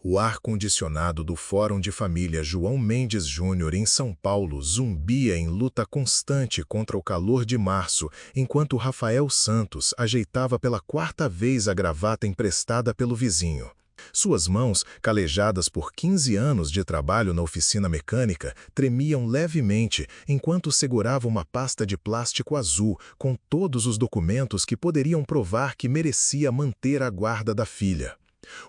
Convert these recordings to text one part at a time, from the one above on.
O ar-condicionado do Fórum de Família João Mendes Júnior em São Paulo zumbia em luta constante contra o calor de março, enquanto Rafael Santos ajeitava pela quarta vez a gravata emprestada pelo vizinho. Suas mãos, calejadas por 15 anos de trabalho na oficina mecânica, tremiam levemente enquanto segurava uma pasta de plástico azul com todos os documentos que poderiam provar que merecia manter a guarda da filha.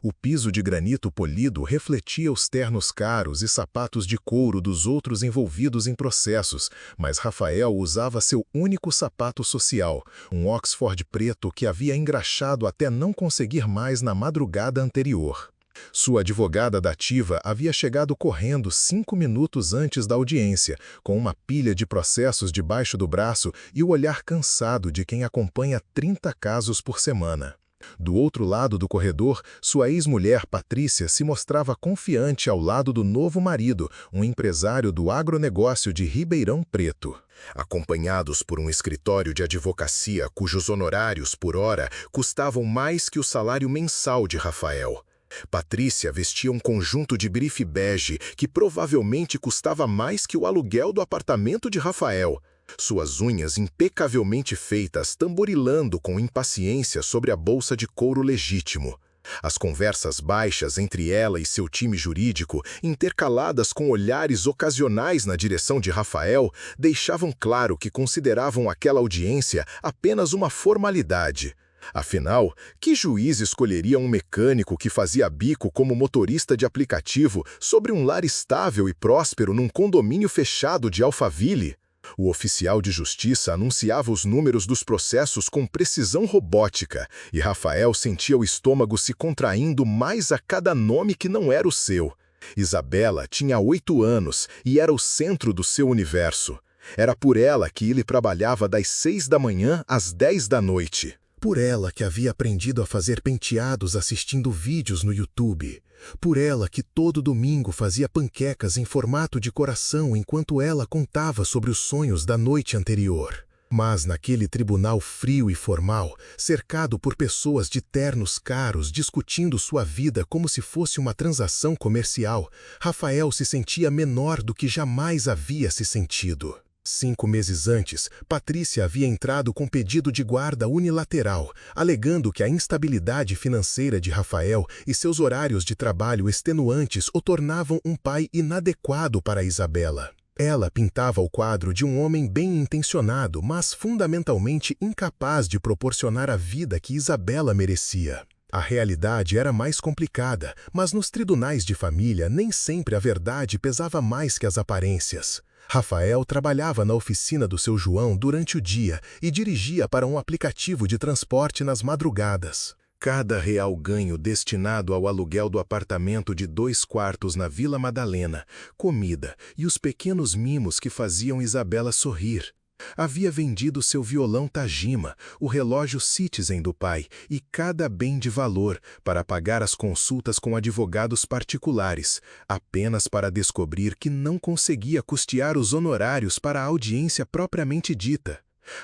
O piso de granito polido refletia os ternos caros e sapatos de couro dos outros envolvidos em processos, mas Rafael usava seu único sapato social, um Oxford preto que havia engraxado até não conseguir mais na madrugada anterior. Sua advogada dativa havia chegado correndo 5 minutos antes da audiência, com uma pilha de processos debaixo do braço e o olhar cansado de quem acompanha 30 casos por semana. Do outro lado do corredor, sua ex-mulher Patrícia se mostrava confiante ao lado do novo marido, um empresário do agronegócio de Ribeirão Preto. Acompanhados por um escritório de advocacia cujos honorários por hora custavam mais que o salário mensal de Rafael. Patrícia vestia um conjunto de brife bege que provavelmente custava mais que o aluguel do apartamento de Rafael. Suas unhas impecavelmente feitas tamborilando com impaciência sobre a bolsa de couro legítimo. As conversas baixas entre ela e seu time jurídico, intercaladas com olhares ocasionais na direção de Rafael, deixavam claro que consideravam aquela audiência apenas uma formalidade. Afinal, que juiz escolheria um mecânico que fazia bico como motorista de aplicativo sobre um lar estável e próspero num condomínio fechado de Alphaville? O oficial de justiça anunciava os números dos processos com precisão robótica, e Rafael sentia o estômago se contraindo mais a cada nome que não era o seu. Isabela tinha 8 anos e era o centro do seu universo. Era por ela que ele trabalhava das 6 da manhã às 10 da noite. Por ela que havia aprendido a fazer penteados assistindo vídeos no YouTube. Por ela que todo domingo fazia panquecas em formato de coração enquanto ela contava sobre os sonhos da noite anterior. Mas naquele tribunal frio e formal, cercado por pessoas de ternos caros discutindo sua vida como se fosse uma transação comercial, Rafael se sentia menor do que jamais havia se sentido. 5 meses antes, Patrícia havia entrado com pedido de guarda unilateral, alegando que a instabilidade financeira de Rafael e seus horários de trabalho extenuantes o tornavam um pai inadequado para Isabela. Ela pintava o quadro de um homem bem-intencionado, mas fundamentalmente incapaz de proporcionar a vida que Isabela merecia. A realidade era mais complicada, mas nos tribunais de família nem sempre a verdade pesava mais que as aparências. Rafael trabalhava na oficina do seu João durante o dia e dirigia para um aplicativo de transporte nas madrugadas. Cada real ganho destinado ao aluguel do apartamento de 2 quartos na Vila Madalena, comida e os pequenos mimos que faziam Isabela sorrir. Havia vendido seu violão Tajima, o relógio Citizen do pai e cada bem de valor para pagar as consultas com advogados particulares, apenas para descobrir que não conseguia custear os honorários para a audiência propriamente dita.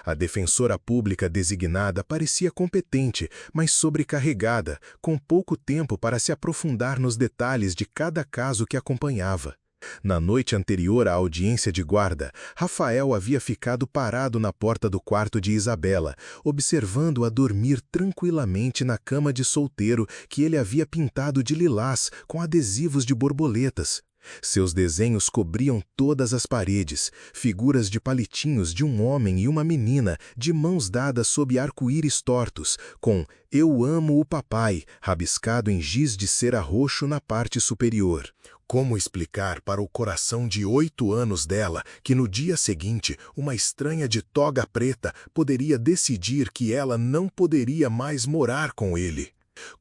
A defensora pública designada parecia competente, mas sobrecarregada, com pouco tempo para se aprofundar nos detalhes de cada caso que acompanhava. Na noite anterior à audiência de guarda, Rafael havia ficado parado na porta do quarto de Isabela, observando-a dormir tranquilamente na cama de solteiro que ele havia pintado de lilás com adesivos de borboletas. Seus desenhos cobriam todas as paredes, figuras de palitinhos de um homem e uma menina de mãos dadas sob arco-íris tortos, com "Eu amo o papai" rabiscado em giz de cera roxo na parte superior. Como explicar para o coração de 8 anos dela que no dia seguinte uma estranha de toga preta poderia decidir que ela não poderia mais morar com ele?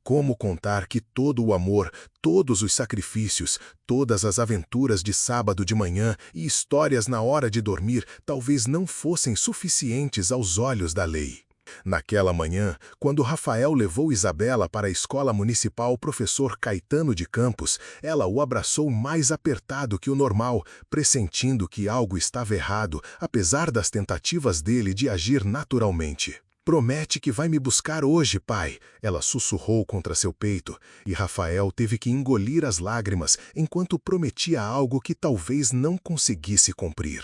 Como contar que todo o amor, todos os sacrifícios, todas as aventuras de sábado de manhã e histórias na hora de dormir talvez não fossem suficientes aos olhos da lei? Naquela manhã, quando Rafael levou Isabela para a escola municipal Professor Caetano de Campos, ela o abraçou mais apertado que o normal, pressentindo que algo estava errado, apesar das tentativas dele de agir naturalmente. Promete que vai me buscar hoje, pai, ela sussurrou contra seu peito, e Rafael teve que engolir as lágrimas enquanto prometia algo que talvez não conseguisse cumprir.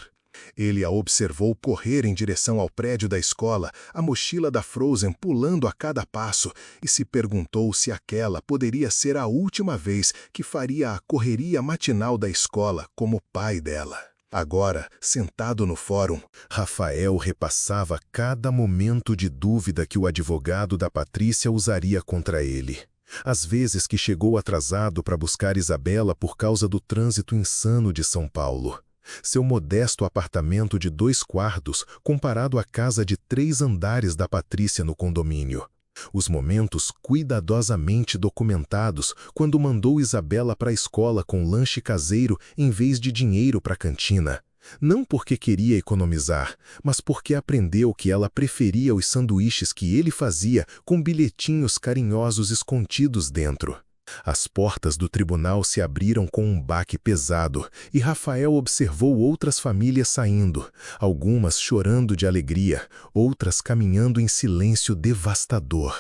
Ele a observou correr em direção ao prédio da escola, a mochila da Frozen pulando a cada passo, e se perguntou se aquela poderia ser a última vez que faria a correria matinal da escola como pai dela. Agora, sentado no fórum, Rafael repassava cada momento de dúvida que o advogado da Patrícia usaria contra ele. As vezes que chegou atrasado para buscar Isabela por causa do trânsito insano de São Paulo. Seu modesto apartamento de 2 quartos comparado à casa de 3 andares da Patrícia no condomínio. Os momentos cuidadosamente documentados quando mandou Isabela para a escola com lanche caseiro em vez de dinheiro para a cantina. Não porque queria economizar, mas porque aprendeu que ela preferia os sanduíches que ele fazia com bilhetinhos carinhosos escondidos dentro. As portas do tribunal se abriram com um baque pesado, e Rafael observou outras famílias saindo, algumas chorando de alegria, outras caminhando em silêncio devastador.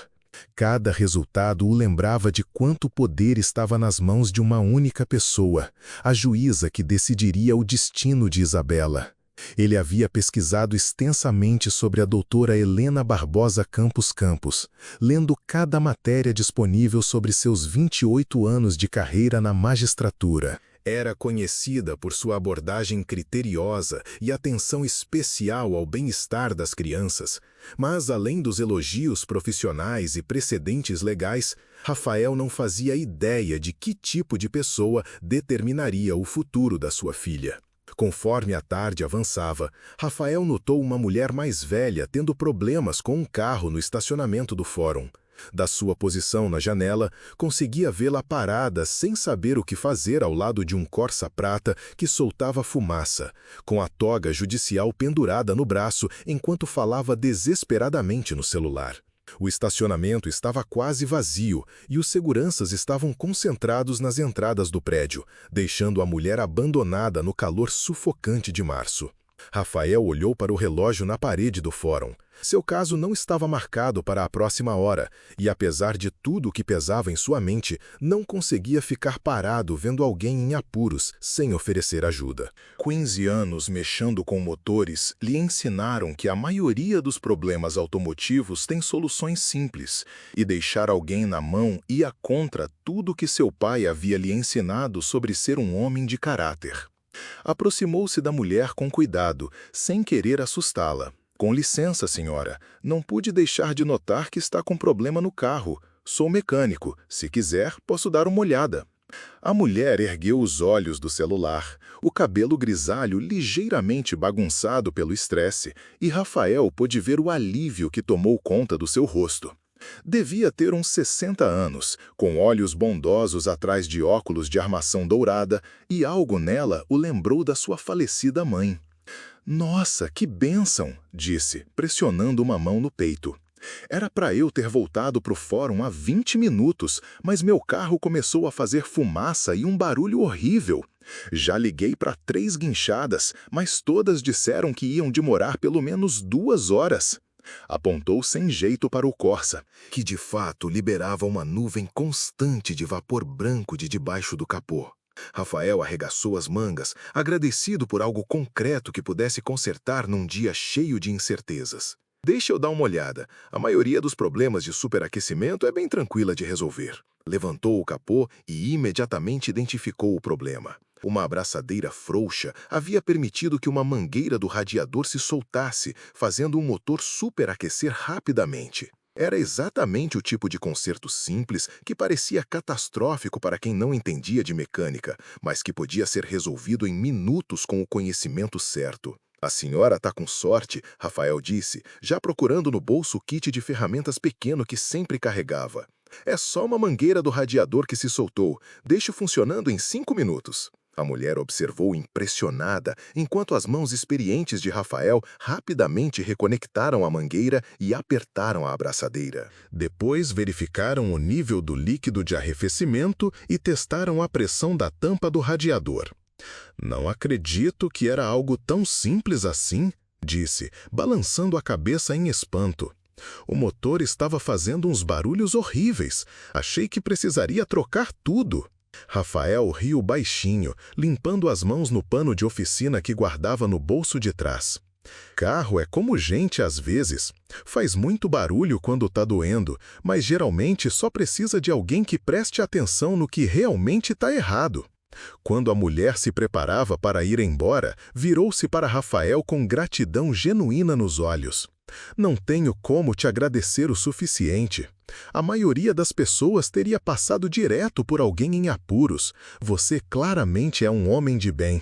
Cada resultado o lembrava de quanto poder estava nas mãos de uma única pessoa, a juíza que decidiria o destino de Isabela. Ele havia pesquisado extensamente sobre a doutora Helena Barbosa Campos, lendo cada matéria disponível sobre seus 28 anos de carreira na magistratura. Era conhecida por sua abordagem criteriosa e atenção especial ao bem-estar das crianças, mas além dos elogios profissionais e precedentes legais, Rafael não fazia ideia de que tipo de pessoa determinaria o futuro da sua filha. Conforme a tarde avançava, Rafael notou uma mulher mais velha tendo problemas com um carro no estacionamento do fórum. Da sua posição na janela, conseguia vê-la parada sem saber o que fazer ao lado de um Corsa prata que soltava fumaça, com a toga judicial pendurada no braço enquanto falava desesperadamente no celular. O estacionamento estava quase vazio e os seguranças estavam concentrados nas entradas do prédio, deixando a mulher abandonada no calor sufocante de março. Rafael olhou para o relógio na parede do fórum. Seu caso não estava marcado para a próxima hora, e apesar de tudo o que pesava em sua mente, não conseguia ficar parado vendo alguém em apuros, sem oferecer ajuda. 15 anos mexendo com motores lhe ensinaram que a maioria dos problemas automotivos tem soluções simples, e deixar alguém na mão ia contra tudo que seu pai havia lhe ensinado sobre ser um homem de caráter. Aproximou-se da mulher com cuidado, sem querer assustá-la. Com licença, senhora, não pude deixar de notar que está com problema no carro. Sou mecânico, se quiser, posso dar uma olhada. A mulher ergueu os olhos do celular, o cabelo grisalho ligeiramente bagunçado pelo estresse, e Rafael pôde ver o alívio que tomou conta do seu rosto. Devia ter uns 60 anos, com olhos bondosos atrás de óculos de armação dourada, e algo nela o lembrou da sua falecida mãe. «Nossa, que bênção!» disse, pressionando uma mão no peito. «Era para eu ter voltado para o fórum há 20 minutos, mas meu carro começou a fazer fumaça e um barulho horrível. Já liguei para 3 guinchadas, mas todas disseram que iam demorar pelo menos 2 horas. Apontou sem jeito para o Corsa, que de fato liberava uma nuvem constante de vapor branco de debaixo do capô. Rafael arregaçou as mangas, agradecido por algo concreto que pudesse consertar num dia cheio de incertezas. «Deixa eu dar uma olhada. A maioria dos problemas de superaquecimento é bem tranquila de resolver». Levantou o capô e imediatamente identificou o problema. Uma abraçadeira frouxa havia permitido que uma mangueira do radiador se soltasse, fazendo o motor superaquecer rapidamente. Era exatamente o tipo de conserto simples que parecia catastrófico para quem não entendia de mecânica, mas que podia ser resolvido em minutos com o conhecimento certo. «A senhora está com sorte», Rafael disse, já procurando no bolso o kit de ferramentas pequeno que sempre carregava. «É só uma mangueira do radiador que se soltou. Deixe funcionando em 5 minutos». A mulher observou impressionada, enquanto as mãos experientes de Rafael rapidamente reconectaram a mangueira e apertaram a abraçadeira. Depois verificaram o nível do líquido de arrefecimento e testaram a pressão da tampa do radiador. «Não acredito que era algo tão simples assim», disse, balançando a cabeça em espanto. O motor estava fazendo uns barulhos horríveis. Achei que precisaria trocar tudo. Rafael riu baixinho, limpando as mãos no pano de oficina que guardava no bolso de trás. Carro é como gente às vezes. Faz muito barulho quando tá doendo, mas geralmente só precisa de alguém que preste atenção no que realmente está errado. Quando a mulher se preparava para ir embora, virou-se para Rafael com gratidão genuína nos olhos. Não tenho como te agradecer o suficiente. A maioria das pessoas teria passado direto por alguém em apuros. Você claramente é um homem de bem.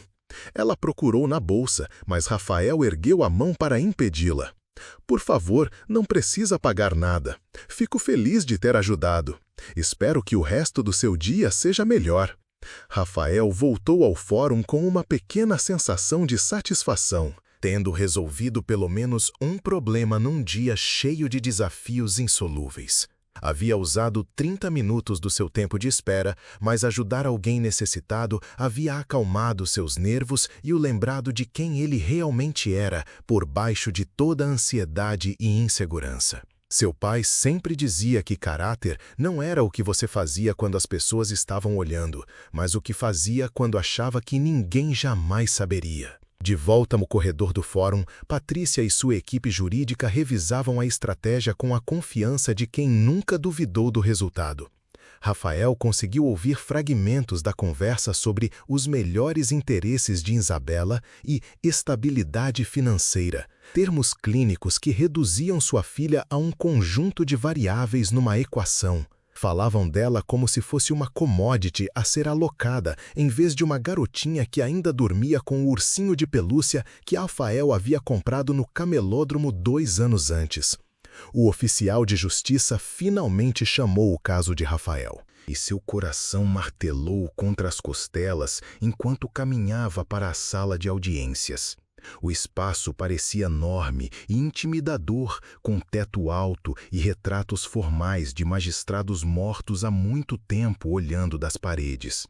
Ela procurou na bolsa, mas Rafael ergueu a mão para impedi-la. Por favor, não precisa pagar nada. Fico feliz de ter ajudado. Espero que o resto do seu dia seja melhor. Rafael voltou ao fórum com uma pequena sensação de satisfação, tendo resolvido pelo menos um problema num dia cheio de desafios insolúveis. Havia usado 30 minutos do seu tempo de espera, mas ajudar alguém necessitado havia acalmado seus nervos e o lembrado de quem ele realmente era, por baixo de toda a ansiedade e insegurança. Seu pai sempre dizia que caráter não era o que você fazia quando as pessoas estavam olhando, mas o que fazia quando achava que ninguém jamais saberia. De volta no corredor do fórum, Patrícia e sua equipe jurídica revisavam a estratégia com a confiança de quem nunca duvidou do resultado. Rafael conseguiu ouvir fragmentos da conversa sobre os melhores interesses de Isabela e estabilidade financeira, termos clínicos que reduziam sua filha a um conjunto de variáveis numa equação. Falavam dela como se fosse uma commodity a ser alocada, em vez de uma garotinha que ainda dormia com o ursinho de pelúcia que Rafael havia comprado no camelódromo 2 anos antes. O oficial de justiça finalmente chamou o caso de Rafael, e seu coração martelou contra as costelas enquanto caminhava para a sala de audiências. O espaço parecia enorme e intimidador, com teto alto e retratos formais de magistrados mortos há muito tempo olhando das paredes.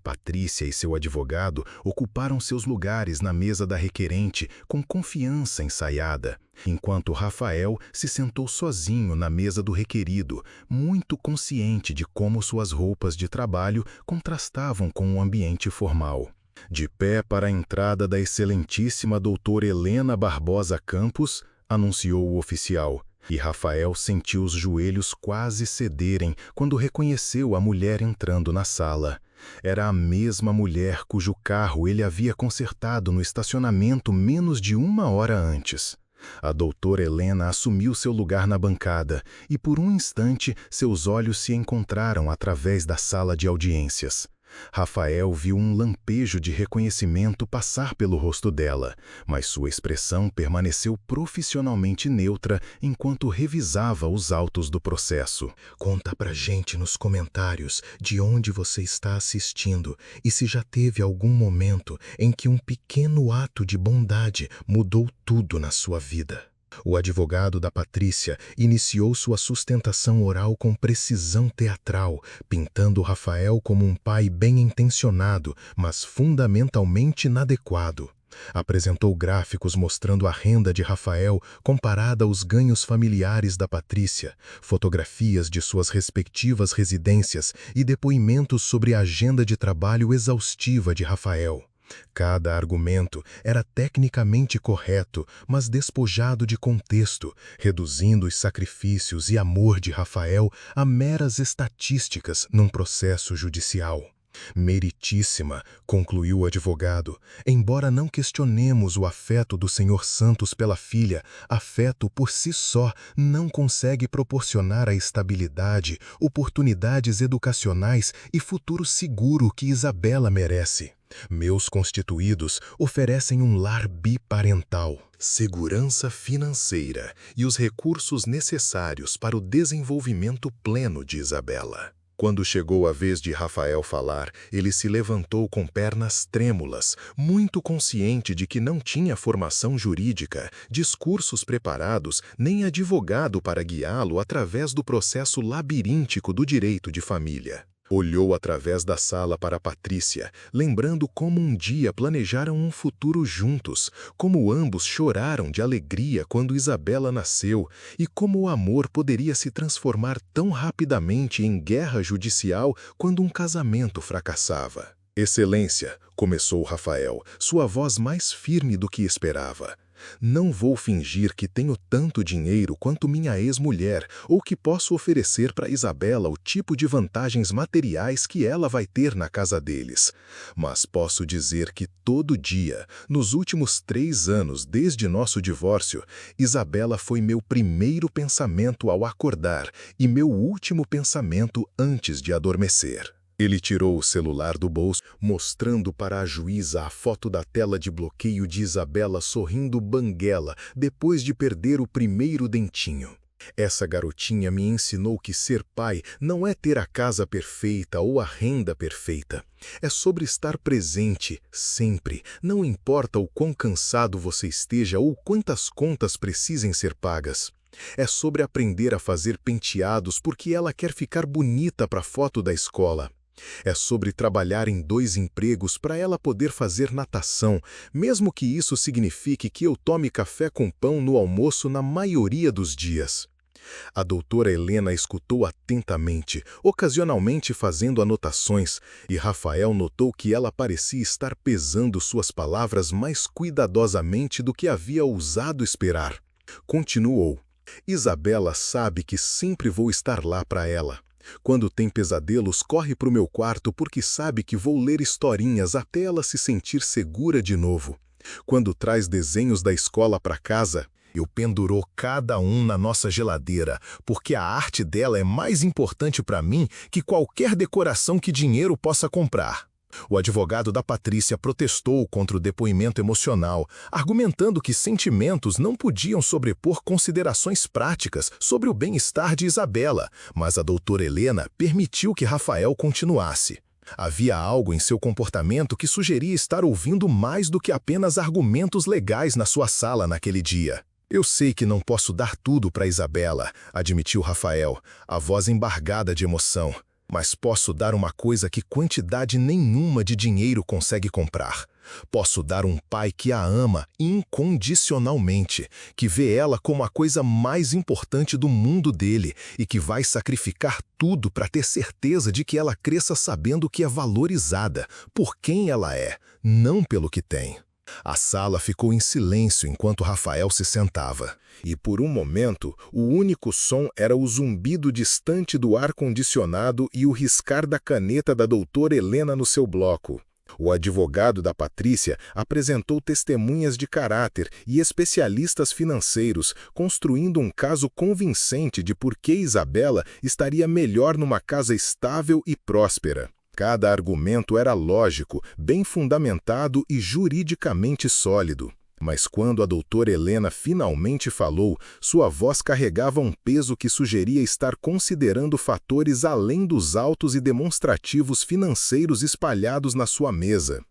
Patrícia e seu advogado ocuparam seus lugares na mesa da requerente com confiança ensaiada, enquanto Rafael se sentou sozinho na mesa do requerido, muito consciente de como suas roupas de trabalho contrastavam com o ambiente formal. De pé para a entrada da excelentíssima doutora Helena Barbosa Campos, anunciou o oficial, e Rafael sentiu os joelhos quase cederem quando reconheceu a mulher entrando na sala. Era a mesma mulher cujo carro ele havia consertado no estacionamento menos de 1 hora antes. A doutora Helena assumiu seu lugar na bancada e por um instante seus olhos se encontraram através da sala de audiências. Rafael viu um lampejo de reconhecimento passar pelo rosto dela, mas sua expressão permaneceu profissionalmente neutra enquanto revisava os autos do processo. Conta pra gente nos comentários de onde você está assistindo e se já teve algum momento em que um pequeno ato de bondade mudou tudo na sua vida. O advogado da Patrícia iniciou sua sustentação oral com precisão teatral, pintando Rafael como um pai bem-intencionado, mas fundamentalmente inadequado. Apresentou gráficos mostrando a renda de Rafael comparada aos ganhos familiares da Patrícia, fotografias de suas respectivas residências e depoimentos sobre a agenda de trabalho exaustiva de Rafael. Cada argumento era tecnicamente correto, mas despojado de contexto, reduzindo os sacrifícios e amor de Rafael a meras estatísticas num processo judicial. Meritíssima, concluiu o advogado, embora não questionemos o afeto do Sr. Santos pela filha, afeto por si só não consegue proporcionar a estabilidade, oportunidades educacionais e futuro seguro que Isabela merece. Meus constituídos oferecem um lar biparental, segurança financeira e os recursos necessários para o desenvolvimento pleno de Isabela. Quando chegou a vez de Rafael falar, ele se levantou com pernas trêmulas, muito consciente de que não tinha formação jurídica, discursos preparados, nem advogado para guiá-lo através do processo labiríntico do direito de família. Olhou através da sala para Patrícia, lembrando como um dia planejaram um futuro juntos, como ambos choraram de alegria quando Isabela nasceu e como o amor poderia se transformar tão rapidamente em guerra judicial quando um casamento fracassava. Excelência, começou Rafael, sua voz mais firme do que esperava. Não vou fingir que tenho tanto dinheiro quanto minha ex-mulher ou que posso oferecer para Isabela o tipo de vantagens materiais que ela vai ter na casa deles. Mas posso dizer que todo dia, nos últimos 3 anos desde nosso divórcio, Isabela foi meu primeiro pensamento ao acordar e meu último pensamento antes de adormecer. Ele tirou o celular do bolso, mostrando para a juíza a foto da tela de bloqueio de Isabela sorrindo banguela depois de perder o primeiro dentinho. Essa garotinha me ensinou que ser pai não é ter a casa perfeita ou a renda perfeita. É sobre estar presente, sempre, não importa o quão cansado você esteja ou quantas contas precisem ser pagas. É sobre aprender a fazer penteados porque ela quer ficar bonita para a foto da escola. É sobre trabalhar em 2 empregos para ela poder fazer natação, mesmo que isso signifique que eu tome café com pão no almoço na maioria dos dias. A doutora Helena escutou atentamente, ocasionalmente fazendo anotações, e Rafael notou que ela parecia estar pesando suas palavras mais cuidadosamente do que havia ousado esperar. Continuou. Isabela sabe que sempre vou estar lá para ela. Quando tem pesadelos, corre para o meu quarto porque sabe que vou ler historinhas até ela se sentir segura de novo. Quando traz desenhos da escola para casa, eu pendurou cada um na nossa geladeira, porque a arte dela é mais importante para mim que qualquer decoração que dinheiro possa comprar. O advogado da Patrícia protestou contra o depoimento emocional, argumentando que sentimentos não podiam sobrepor considerações práticas sobre o bem-estar de Isabela, mas a doutora Helena permitiu que Rafael continuasse. Havia algo em seu comportamento que sugeria estar ouvindo mais do que apenas argumentos legais na sua sala naquele dia. Eu sei que não posso dar tudo para Isabela, admitiu Rafael, a voz embargada de emoção. Mas posso dar uma coisa que quantidade nenhuma de dinheiro consegue comprar. Posso dar um pai que a ama incondicionalmente, que vê ela como a coisa mais importante do mundo dele e que vai sacrificar tudo para ter certeza de que ela cresça sabendo que é valorizada por quem ela é, não pelo que tem. A sala ficou em silêncio enquanto Rafael se sentava. E por um momento, o único som era o zumbido distante do ar-condicionado e o riscar da caneta da doutora Helena no seu bloco. O advogado da Patrícia apresentou testemunhas de caráter e especialistas financeiros, construindo um caso convincente de por que Isabela estaria melhor numa casa estável e próspera. Cada argumento era lógico, bem fundamentado e juridicamente sólido. Mas quando a doutora Helena finalmente falou, sua voz carregava um peso que sugeria estar considerando fatores além dos autos e demonstrativos financeiros espalhados na sua mesa.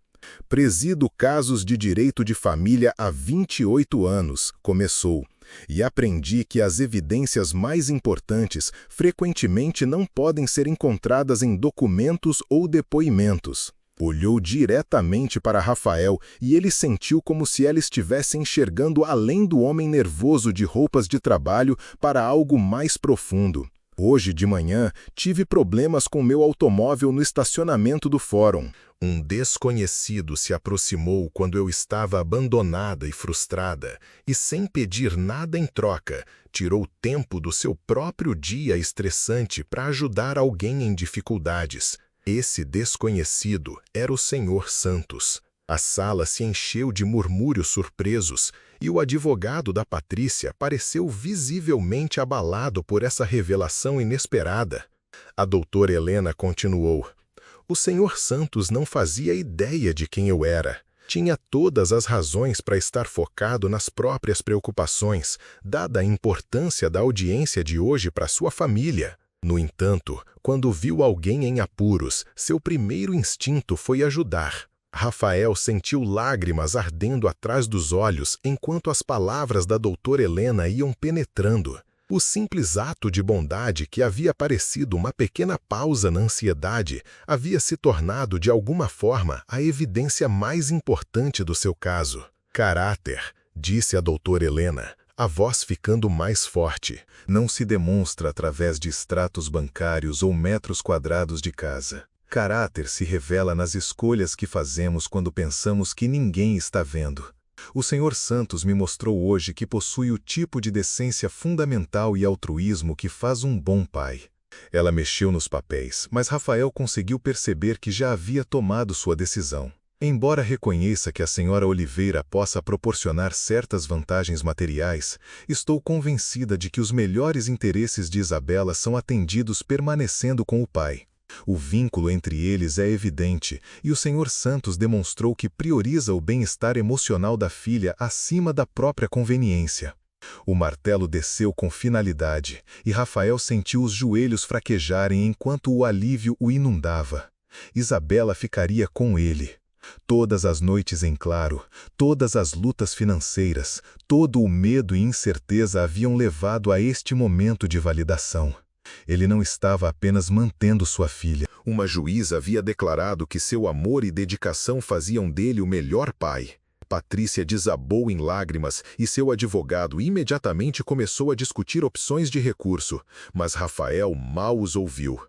Presido casos de direito de família há 28 anos, começou. E aprendi que as evidências mais importantes frequentemente não podem ser encontradas em documentos ou depoimentos. Olhou diretamente para Rafael e ele sentiu como se ela estivesse enxergando além do homem nervoso de roupas de trabalho para algo mais profundo. Hoje de manhã, tive problemas com meu automóvel no estacionamento do fórum. Um desconhecido se aproximou quando eu estava abandonada e frustrada, e sem pedir nada em troca, tirou tempo do seu próprio dia estressante para ajudar alguém em dificuldades. Esse desconhecido era o Senhor Santos. A sala se encheu de murmúrios surpresos, e o advogado da Patrícia pareceu visivelmente abalado por essa revelação inesperada. A doutora Helena continuou. O Senhor Santos não fazia ideia de quem eu era. Tinha todas as razões para estar focado nas próprias preocupações, dada a importância da audiência de hoje para sua família. No entanto, quando viu alguém em apuros, seu primeiro instinto foi ajudar. Rafael sentiu lágrimas ardendo atrás dos olhos enquanto as palavras da doutora Helena iam penetrando. O simples ato de bondade que havia parecido uma pequena pausa na ansiedade havia se tornado, de alguma forma, a evidência mais importante do seu caso. Caráter, disse a doutora Helena, a voz ficando mais forte, não se demonstra através de extratos bancários ou metros quadrados de casa. Caráter se revela nas escolhas que fazemos quando pensamos que ninguém está vendo. O Sr. Santos me mostrou hoje que possui o tipo de decência fundamental e altruísmo que faz um bom pai. Ela mexeu nos papéis, mas Rafael conseguiu perceber que já havia tomado sua decisão. Embora reconheça que a Sra. Oliveira possa proporcionar certas vantagens materiais, estou convencida de que os melhores interesses de Isabela são atendidos permanecendo com o pai. O vínculo entre eles é evidente, e o Sr. Santos demonstrou que prioriza o bem-estar emocional da filha acima da própria conveniência. O martelo desceu com finalidade, e Rafael sentiu os joelhos fraquejarem enquanto o alívio o inundava. Isabela ficaria com ele. Todas as noites em claro, todas as lutas financeiras, todo o medo e incerteza haviam levado a este momento de validação. Ele não estava apenas mantendo sua filha. Uma juíza havia declarado que seu amor e dedicação faziam dele o melhor pai. Patrícia desabou em lágrimas e seu advogado imediatamente começou a discutir opções de recurso, mas Rafael mal os ouviu.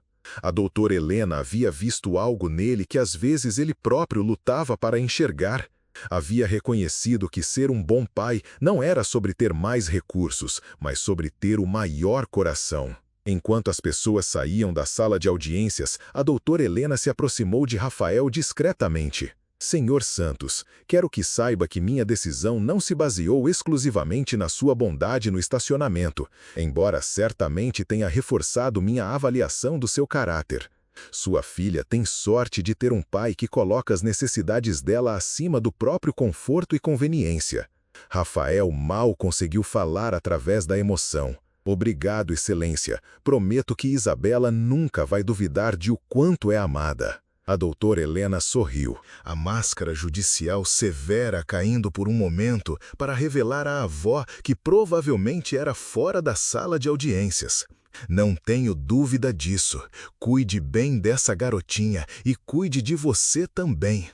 A doutora Helena havia visto algo nele que às vezes ele próprio lutava para enxergar. Havia reconhecido que ser um bom pai não era sobre ter mais recursos, mas sobre ter o maior coração. Enquanto as pessoas saíam da sala de audiências, a doutora Helena se aproximou de Rafael discretamente. Sr. Santos, quero que saiba que minha decisão não se baseou exclusivamente na sua bondade no estacionamento, embora certamente tenha reforçado minha avaliação do seu caráter. Sua filha tem sorte de ter um pai que coloca as necessidades dela acima do próprio conforto e conveniência. Rafael mal conseguiu falar através da emoção. Obrigado, Excelência. Prometo que Isabela nunca vai duvidar de o quanto é amada. A doutora Helena sorriu, a máscara judicial severa caindo por um momento para revelar à avó que provavelmente era fora da sala de audiências. Não tenho dúvida disso. Cuide bem dessa garotinha e cuide de você também.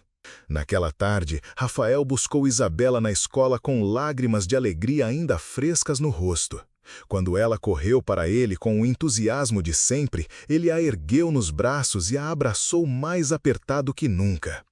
Naquela tarde, Rafael buscou Isabela na escola com lágrimas de alegria ainda frescas no rosto. Quando ela correu para ele com o entusiasmo de sempre, ele a ergueu nos braços e a abraçou mais apertado que nunca.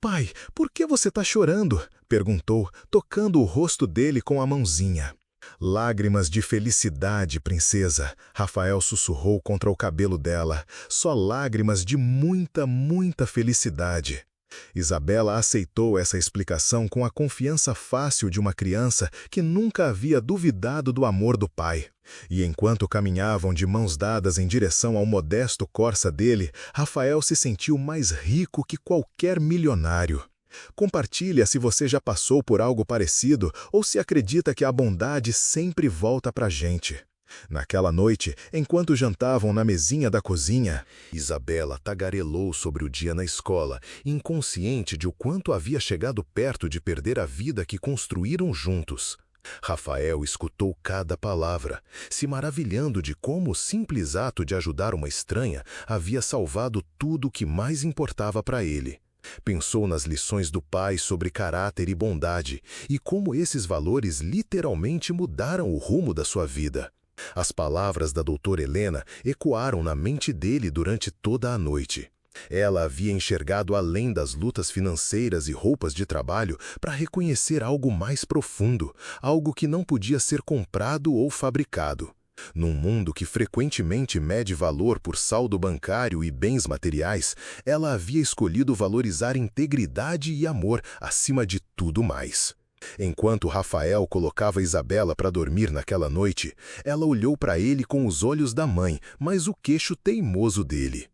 "Pai, por que você está chorando?" perguntou, tocando o rosto dele com a mãozinha. "Lágrimas de felicidade, princesa", Rafael sussurrou contra o cabelo dela. "Só lágrimas de muita, muita felicidade." Isabela aceitou essa explicação com a confiança fácil de uma criança que nunca havia duvidado do amor do pai. E enquanto caminhavam de mãos dadas em direção ao modesto Corsa dele, Rafael se sentiu mais rico que qualquer milionário. Compartilha se você já passou por algo parecido ou se acredita que a bondade sempre volta pra gente. Naquela noite, enquanto jantavam na mesinha da cozinha, Isabela tagarelou sobre o dia na escola, inconsciente de o quanto havia chegado perto de perder a vida que construíram juntos. Rafael escutou cada palavra, se maravilhando de como o simples ato de ajudar uma estranha havia salvado tudo o que mais importava para ele. Pensou nas lições do pai sobre caráter e bondade, e como esses valores literalmente mudaram o rumo da sua vida. As palavras da doutora Helena ecoaram na mente dele durante toda a noite. Ela havia enxergado além das lutas financeiras e roupas de trabalho para reconhecer algo mais profundo, algo que não podia ser comprado ou fabricado. Num mundo que frequentemente mede valor por saldo bancário e bens materiais, ela havia escolhido valorizar integridade e amor acima de tudo mais. Enquanto Rafael colocava Isabela para dormir naquela noite, ela olhou para ele com os olhos da mãe, mas o queixo teimoso dele.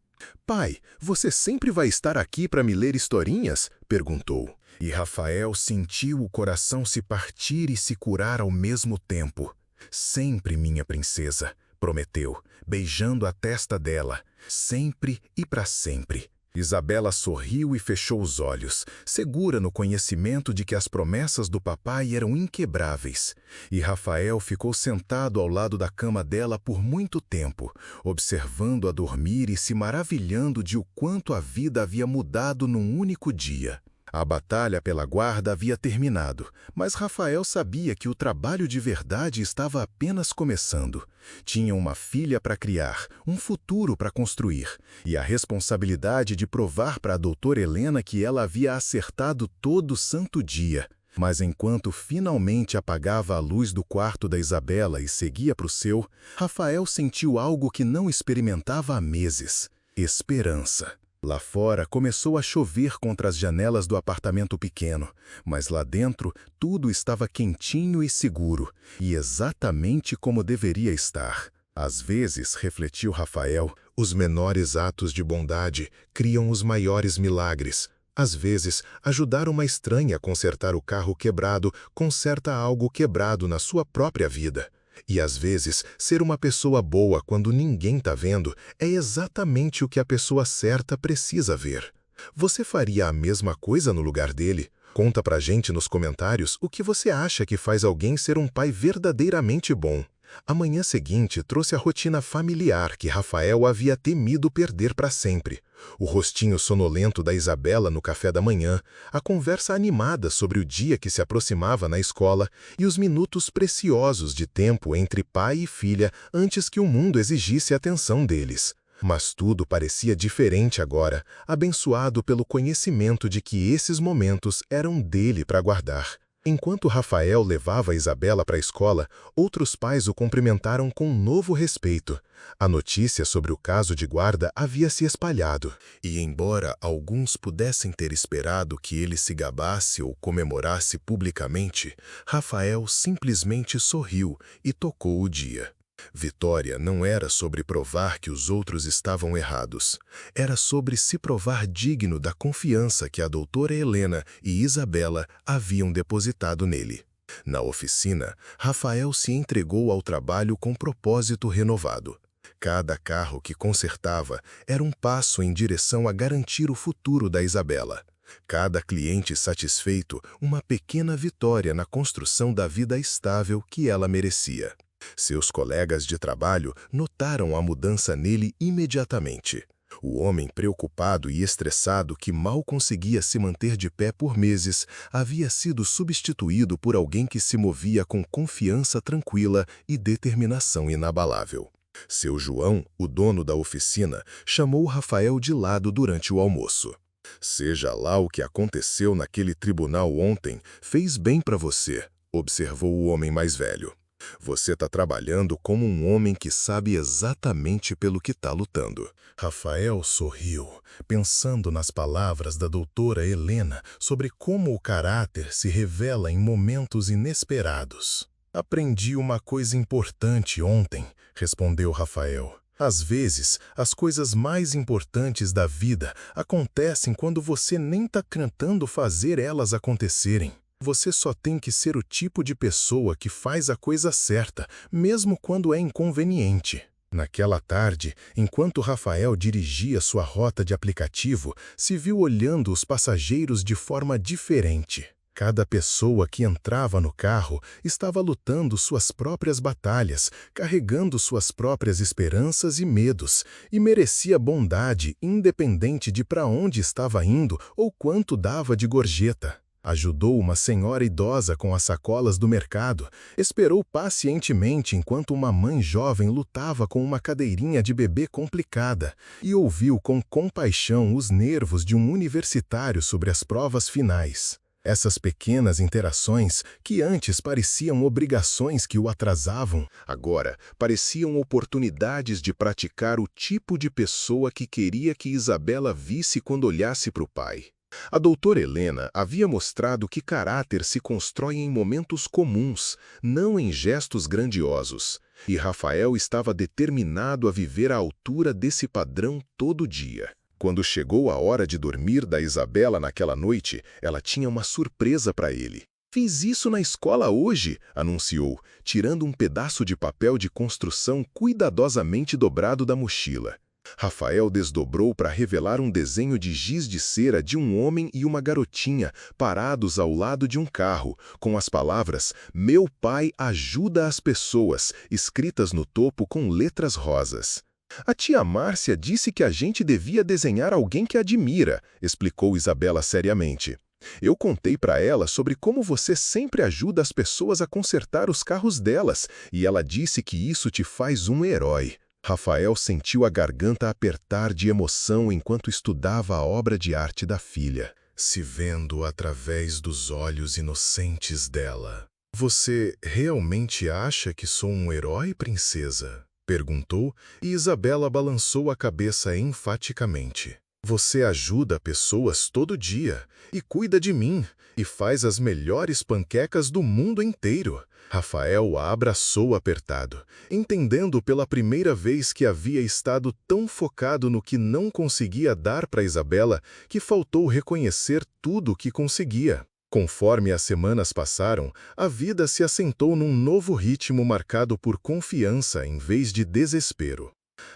"Pai, você sempre vai estar aqui para me ler historinhas?" perguntou. E Rafael sentiu o coração se partir e se curar ao mesmo tempo. "Sempre, minha princesa", prometeu, beijando a testa dela. "Sempre e para sempre." Isabela sorriu e fechou os olhos, segura no conhecimento de que as promessas do papai eram inquebráveis. E Rafael ficou sentado ao lado da cama dela por muito tempo, observando-a dormir e se maravilhando de o quanto a vida havia mudado num único dia. A batalha pela guarda havia terminado, mas Rafael sabia que o trabalho de verdade estava apenas começando. Tinha uma filha para criar, um futuro para construir, e a responsabilidade de provar para a doutora Helena que ela havia acertado todo santo dia. Mas enquanto finalmente apagava a luz do quarto da Isabela e seguia para o seu, Rafael sentiu algo que não experimentava há meses: esperança. Lá fora começou a chover contra as janelas do apartamento pequeno, mas lá dentro tudo estava quentinho e seguro, e exatamente como deveria estar. Às vezes, refletiu Rafael, os menores atos de bondade criam os maiores milagres. Às vezes, ajudar uma estranha a consertar o carro quebrado conserta algo quebrado na sua própria vida. E às vezes, ser uma pessoa boa quando ninguém está vendo é exatamente o que a pessoa certa precisa ver. Você faria a mesma coisa no lugar dele? Conta pra gente nos comentários o que você acha que faz alguém ser um pai verdadeiramente bom. A manhã seguinte trouxe a rotina familiar que Rafael havia temido perder para sempre. O rostinho sonolento da Isabela no café da manhã, a conversa animada sobre o dia que se aproximava na escola e os minutos preciosos de tempo entre pai e filha antes que o mundo exigisse a atenção deles. Mas tudo parecia diferente agora, abençoado pelo conhecimento de que esses momentos eram dele para guardar. Enquanto Rafael levava Isabela para a escola, outros pais o cumprimentaram com um novo respeito. A notícia sobre o caso de guarda havia se espalhado, e embora alguns pudessem ter esperado que ele se gabasse ou comemorasse publicamente, Rafael simplesmente sorriu e tocou o dia. Vitória não era sobre provar que os outros estavam errados. Era sobre se provar digno da confiança que a doutora Helena e Isabela haviam depositado nele. Na oficina, Rafael se entregou ao trabalho com propósito renovado. Cada carro que consertava era um passo em direção a garantir o futuro da Isabela. Cada cliente satisfeito, uma pequena vitória na construção da vida estável que ela merecia. Seus colegas de trabalho notaram a mudança nele imediatamente. O homem preocupado e estressado que mal conseguia se manter de pé por meses havia sido substituído por alguém que se movia com confiança tranquila e determinação inabalável. Seu João, o dono da oficina, chamou Rafael de lado durante o almoço. "Seja lá o que aconteceu naquele tribunal ontem, fez bem para você", observou o homem mais velho. "Você está trabalhando como um homem que sabe exatamente pelo que está lutando." Rafael sorriu, pensando nas palavras da doutora Helena sobre como o caráter se revela em momentos inesperados. "Aprendi uma coisa importante ontem", respondeu Rafael. "Às vezes, as coisas mais importantes da vida acontecem quando você nem está tentando fazer elas acontecerem. Você só tem que ser o tipo de pessoa que faz a coisa certa, mesmo quando é inconveniente." Naquela tarde, enquanto Rafael dirigia sua rota de aplicativo, se viu olhando os passageiros de forma diferente. Cada pessoa que entrava no carro estava lutando suas próprias batalhas, carregando suas próprias esperanças e medos, e merecia bondade independente de para onde estava indo ou quanto dava de gorjeta. Ajudou uma senhora idosa com as sacolas do mercado, esperou pacientemente enquanto uma mãe jovem lutava com uma cadeirinha de bebê complicada e ouviu com compaixão os nervos de um universitário sobre as provas finais. Essas pequenas interações, que antes pareciam obrigações que o atrasavam, agora pareciam oportunidades de praticar o tipo de pessoa que queria que Isabela visse quando olhasse para o pai. A doutora Helena havia mostrado que caráter se constrói em momentos comuns, não em gestos grandiosos, e Rafael estava determinado a viver à altura desse padrão todo dia. Quando chegou a hora de dormir da Isabela naquela noite, ela tinha uma surpresa para ele. "Fiz isso na escola hoje", anunciou, tirando um pedaço de papel de construção cuidadosamente dobrado da mochila. Rafael desdobrou para revelar um desenho de giz de cera de um homem e uma garotinha parados ao lado de um carro, com as palavras "Meu pai ajuda as pessoas", escritas no topo com letras rosas. A tia Márcia disse que a gente devia desenhar alguém que admira, explicou Isabela seriamente. Eu contei para ela sobre como você sempre ajuda as pessoas a consertar os carros delas, e ela disse que isso te faz um herói. Rafael sentiu a garganta apertar de emoção enquanto estudava a obra de arte da filha, se vendo através dos olhos inocentes dela. Você realmente acha que sou um herói, princesa? Perguntou, e Isabela balançou a cabeça enfaticamente. Você ajuda pessoas todo dia, e cuida de mim, e faz as melhores panquecas do mundo inteiro. Rafael a abraçou apertado, entendendo pela primeira vez que havia estado tão focado no que não conseguia dar para Isabela que faltou reconhecer tudo o que conseguia. Conforme as semanas passaram, a vida se assentou num novo ritmo marcado por confiança em vez de desespero.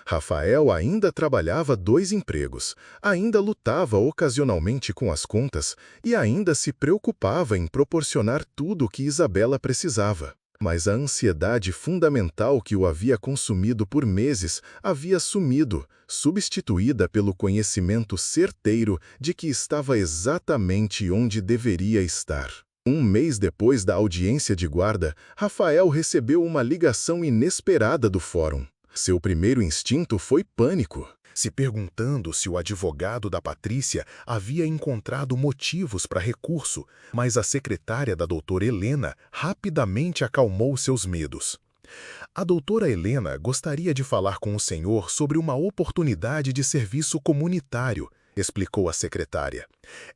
Rafael ainda trabalhava 2 empregos, ainda lutava ocasionalmente com as contas e ainda se preocupava em proporcionar tudo o que Isabela precisava. Mas a ansiedade fundamental que o havia consumido por meses havia sumido, substituída pelo conhecimento certeiro de que estava exatamente onde deveria estar. Um mês depois da audiência de guarda, Rafael recebeu uma ligação inesperada do fórum. Seu primeiro instinto foi pânico, se perguntando se o advogado da Patrícia havia encontrado motivos para recurso, mas a secretária da doutora Helena rapidamente acalmou seus medos. A doutora Helena gostaria de falar com o senhor sobre uma oportunidade de serviço comunitário, explicou a secretária.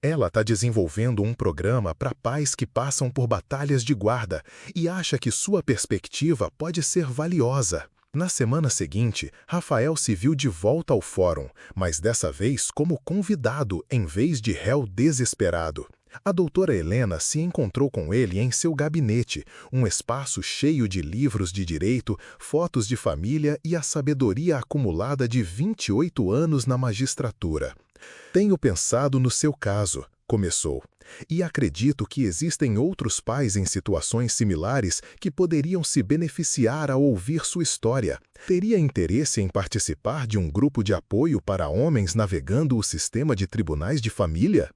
Ela está desenvolvendo um programa para pais que passam por batalhas de guarda e acha que sua perspectiva pode ser valiosa. Na semana seguinte, Rafael se viu de volta ao fórum, mas dessa vez como convidado em vez de réu desesperado. A doutora Helena se encontrou com ele em seu gabinete, um espaço cheio de livros de direito, fotos de família e a sabedoria acumulada de 28 anos na magistratura. Tenho pensado no seu caso, começou, e acredito que existem outros pais em situações similares que poderiam se beneficiar ao ouvir sua história. Teria interesse em participar de um grupo de apoio para homens navegando o sistema de tribunais de família?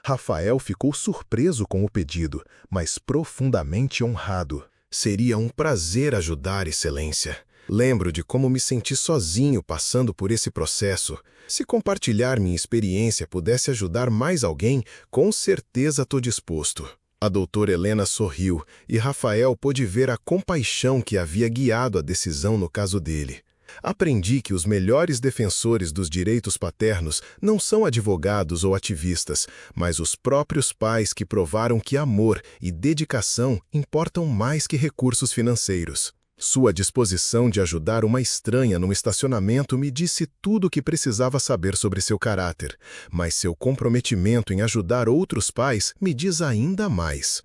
Rafael ficou surpreso com o pedido, mas profundamente honrado. Seria um prazer ajudar, Excelência. Lembro de como me senti sozinho passando por esse processo. Se compartilhar minha experiência pudesse ajudar mais alguém, com certeza estou disposto. A doutora Helena sorriu e Rafael pôde ver a compaixão que havia guiado a decisão no caso dele. Aprendi que os melhores defensores dos direitos paternos não são advogados ou ativistas, mas os próprios pais que provaram que amor e dedicação importam mais que recursos financeiros. Sua disposição de ajudar uma estranha num estacionamento me disse tudo o que precisava saber sobre seu caráter, mas seu comprometimento em ajudar outros pais me diz ainda mais.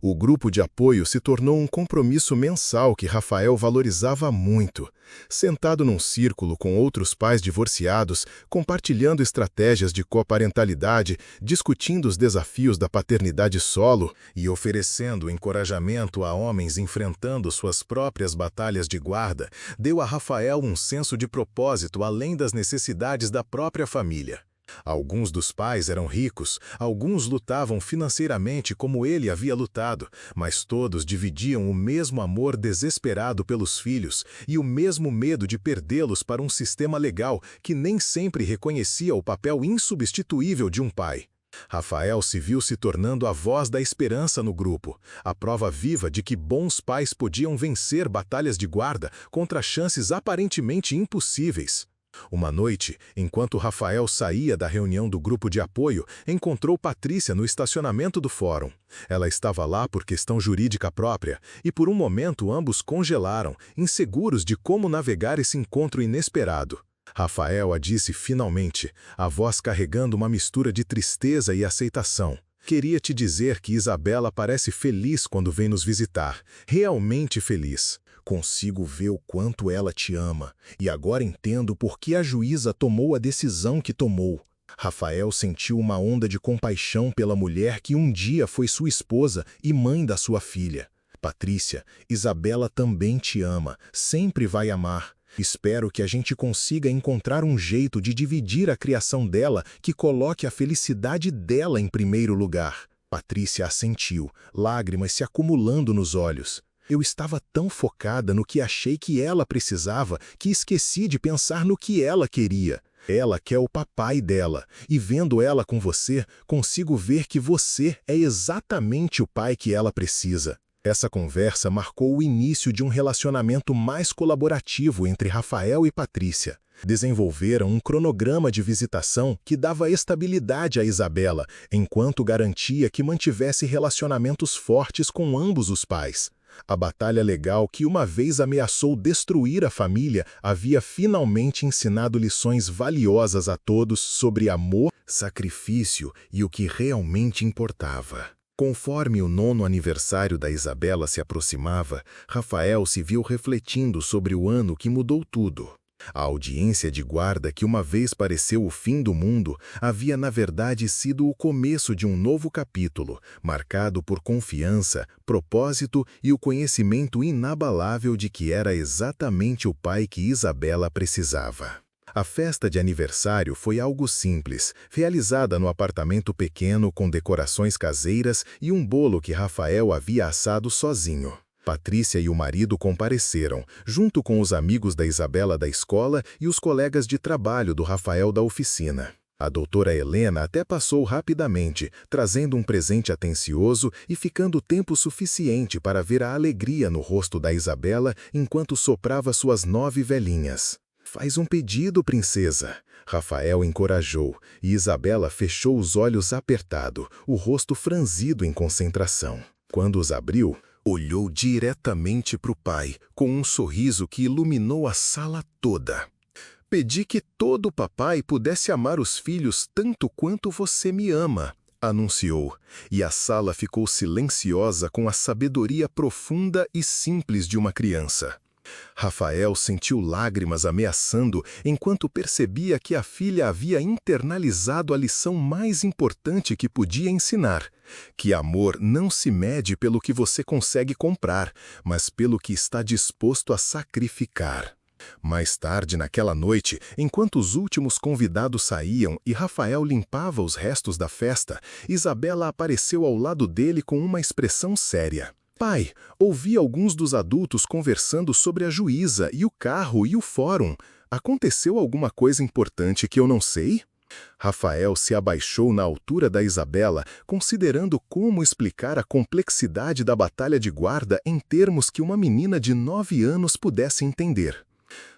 O grupo de apoio se tornou um compromisso mensal que Rafael valorizava muito. Sentado num círculo com outros pais divorciados, compartilhando estratégias de coparentalidade, discutindo os desafios da paternidade solo e oferecendo encorajamento a homens enfrentando suas próprias batalhas de guarda, deu a Rafael um senso de propósito além das necessidades da própria família. Alguns dos pais eram ricos, alguns lutavam financeiramente como ele havia lutado, mas todos dividiam o mesmo amor desesperado pelos filhos e o mesmo medo de perdê-los para um sistema legal que nem sempre reconhecia o papel insubstituível de um pai. Rafael se viu se tornando a voz da esperança no grupo, a prova viva de que bons pais podiam vencer batalhas de guarda contra chances aparentemente impossíveis. Uma noite, enquanto Rafael saía da reunião do grupo de apoio, encontrou Patrícia no estacionamento do fórum. Ela estava lá por questão jurídica própria, e por um momento ambos congelaram, inseguros de como navegar esse encontro inesperado. Rafael a disse finalmente, a voz carregando uma mistura de tristeza e aceitação. queria te dizer que Isabela parece feliz quando vem nos visitar, realmente feliz. Consigo ver o quanto ela te ama, e agora entendo por que a juíza tomou a decisão que tomou. Rafael sentiu uma onda de compaixão pela mulher que um dia foi sua esposa e mãe da sua filha. Patrícia, Isabela também te ama, sempre vai amar. Espero que a gente consiga encontrar um jeito de dividir a criação dela que coloque a felicidade dela em primeiro lugar. Patrícia assentiu, lágrimas se acumulando nos olhos. Eu estava tão focada no que achei que ela precisava que esqueci de pensar no que ela queria. Ela quer o papai dela, e vendo ela com você, consigo ver que você é exatamente o pai que ela precisa. Essa conversa marcou o início de um relacionamento mais colaborativo entre Rafael e Patrícia. Desenvolveram um cronograma de visitação que dava estabilidade a Isabela, enquanto garantia que mantivesse relacionamentos fortes com ambos os pais. A batalha legal que uma vez ameaçou destruir a família havia finalmente ensinado lições valiosas a todos sobre amor, sacrifício e o que realmente importava. Conforme o 9º aniversário da Isabela se aproximava, Rafael se viu refletindo sobre o ano que mudou tudo. A audiência de guarda que uma vez pareceu o fim do mundo havia na verdade sido o começo de um novo capítulo, marcado por confiança, propósito e o conhecimento inabalável de que era exatamente o pai que Isabela precisava. A festa de aniversário foi algo simples, realizada no apartamento pequeno com decorações caseiras e um bolo que Rafael havia assado sozinho. Patrícia e o marido compareceram, junto com os amigos da Isabela da escola e os colegas de trabalho do Rafael da oficina. A doutora Helena até passou rapidamente, trazendo um presente atencioso e ficando tempo suficiente para ver a alegria no rosto da Isabela enquanto soprava suas 9 velhinhas. «Faz um pedido, princesa!» Rafael encorajou, e Isabela fechou os olhos apertado, o rosto franzido em concentração. Quando os abriu, olhou diretamente para o pai, com um sorriso que iluminou a sala toda. «Pedi que todo papai pudesse amar os filhos tanto quanto você me ama», anunciou, e a sala ficou silenciosa com a sabedoria profunda e simples de uma criança. Rafael sentiu lágrimas ameaçando enquanto percebia que a filha havia internalizado a lição mais importante que podia ensinar, que amor não se mede pelo que você consegue comprar, mas pelo que está disposto a sacrificar. Mais tarde naquela noite, enquanto os últimos convidados saíam e Rafael limpava os restos da festa, Isabela apareceu ao lado dele com uma expressão séria. «Pai, ouvi alguns dos adultos conversando sobre a juíza e o carro e o fórum. Aconteceu alguma coisa importante que eu não sei?» Rafael se abaixou na altura da Isabela, considerando como explicar a complexidade da batalha de guarda em termos que uma menina de 9 anos pudesse entender.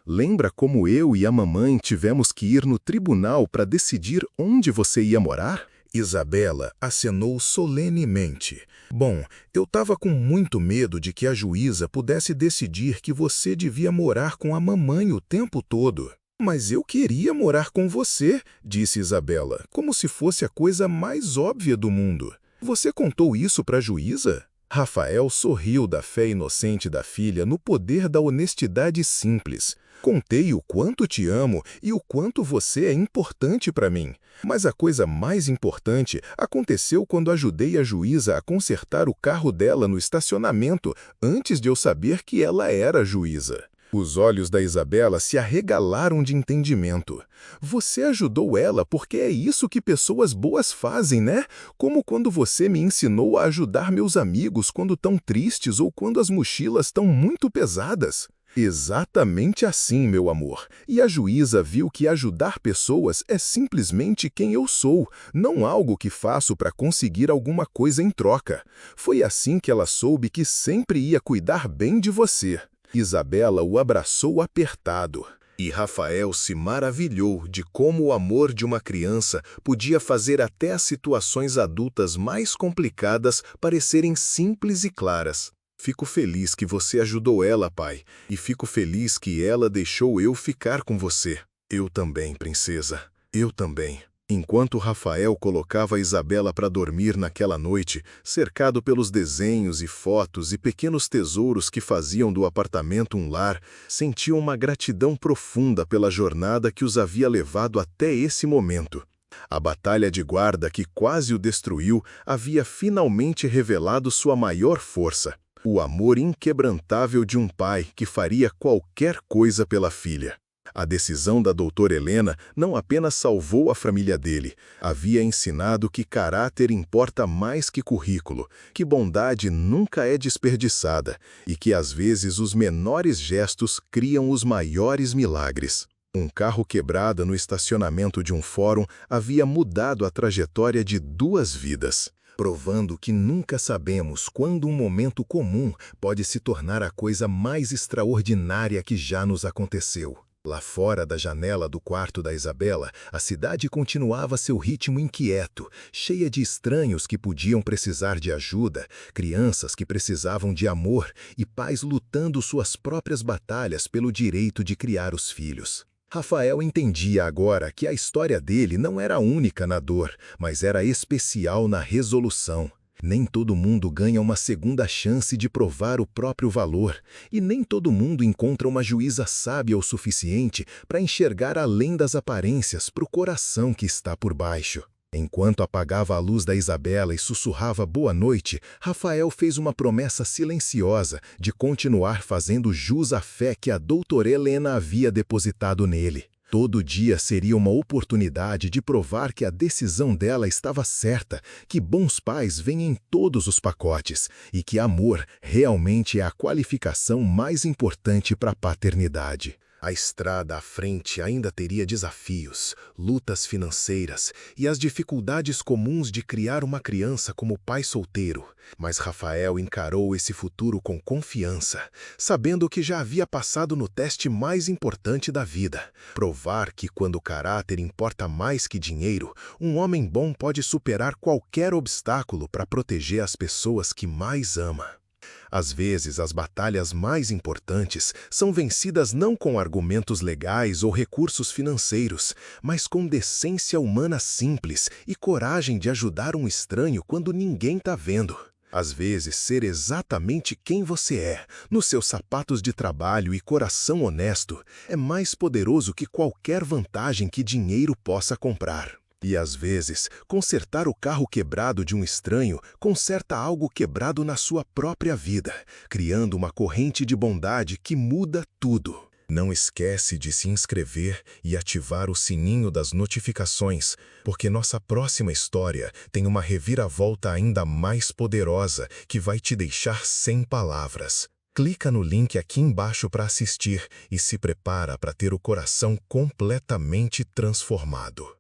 «Lembra como eu e a mamãe tivemos que ir no tribunal para decidir onde você ia morar?» Isabela acenou solenemente. «Bom, eu estava com muito medo de que a juíza pudesse decidir que você devia morar com a mamãe o tempo todo. Mas eu queria morar com você», disse Isabela, como se fosse a coisa mais óbvia do mundo. «Você contou isso para a juíza?» Rafael sorriu da fé inocente da filha no poder da honestidade simples. «Contei o quanto te amo e o quanto você é importante para mim. Mas a coisa mais importante aconteceu quando ajudei a juíza a consertar o carro dela no estacionamento antes de eu saber que ela era juíza». Os olhos da Isabela se arregalaram de entendimento. «Você ajudou ela porque é isso que pessoas boas fazem, né? Como quando você me ensinou a ajudar meus amigos quando estão tristes ou quando as mochilas estão muito pesadas». «Exatamente assim, meu amor. E a juíza viu que ajudar pessoas é simplesmente quem eu sou, não algo que faço para conseguir alguma coisa em troca. Foi assim que ela soube que sempre ia cuidar bem de você». Isabela o abraçou apertado. E Rafael se maravilhou de como o amor de uma criança podia fazer até as situações adultas mais complicadas parecerem simples e claras. «Fico feliz que você ajudou ela, pai, e fico feliz que ela deixou eu ficar com você». «Eu também, princesa, eu também». Enquanto Rafael colocava Isabela para dormir naquela noite, cercado pelos desenhos e fotos e pequenos tesouros que faziam do apartamento um lar, sentia uma gratidão profunda pela jornada que os havia levado até esse momento. A batalha de guarda que quase o destruiu havia finalmente revelado sua maior força: o amor inquebrantável de um pai que faria qualquer coisa pela filha. A decisão da doutora Helena não apenas salvou a família dele, havia ensinado que caráter importa mais que currículo, que bondade nunca é desperdiçada e que às vezes os menores gestos criam os maiores milagres. Um carro quebrado no estacionamento de um fórum havia mudado a trajetória de 2 vidas, provando que nunca sabemos quando um momento comum pode se tornar a coisa mais extraordinária que já nos aconteceu. Lá fora da janela do quarto da Isabela, a cidade continuava seu ritmo inquieto, cheia de estranhos que podiam precisar de ajuda, crianças que precisavam de amor e pais lutando suas próprias batalhas pelo direito de criar os filhos. Rafael entendia agora que a história dele não era única na dor, mas era especial na resolução. Nem todo mundo ganha uma segunda chance de provar o próprio valor, e nem todo mundo encontra uma juíza sábia o suficiente para enxergar além das aparências para o coração que está por baixo. Enquanto apagava a luz da Isabela e sussurrava boa noite, Rafael fez uma promessa silenciosa de continuar fazendo jus à fé que a doutora Helena havia depositado nele. Todo dia seria uma oportunidade de provar que a decisão dela estava certa, que bons pais vêm em todos os pacotes e que amor realmente é a qualificação mais importante para a paternidade. A estrada à frente ainda teria desafios, lutas financeiras e as dificuldades comuns de criar uma criança como pai solteiro. Mas Rafael encarou esse futuro com confiança, sabendo que já havia passado no teste mais importante da vida: provar que quando o caráter importa mais que dinheiro, um homem bom pode superar qualquer obstáculo para proteger as pessoas que mais ama. Às vezes, as batalhas mais importantes são vencidas não com argumentos legais ou recursos financeiros, mas com decência humana simples e coragem de ajudar um estranho quando ninguém está vendo. Às vezes, ser exatamente quem você é, nos seus sapatos de trabalho e coração honesto, é mais poderoso que qualquer vantagem que dinheiro possa comprar. E às vezes, consertar o carro quebrado de um estranho conserta algo quebrado na sua própria vida, criando uma corrente de bondade que muda tudo. Não esquece de se inscrever e ativar o sininho das notificações, porque nossa próxima história tem uma reviravolta ainda mais poderosa que vai te deixar sem palavras. Clica no link aqui embaixo para assistir e se prepara para ter o coração completamente transformado.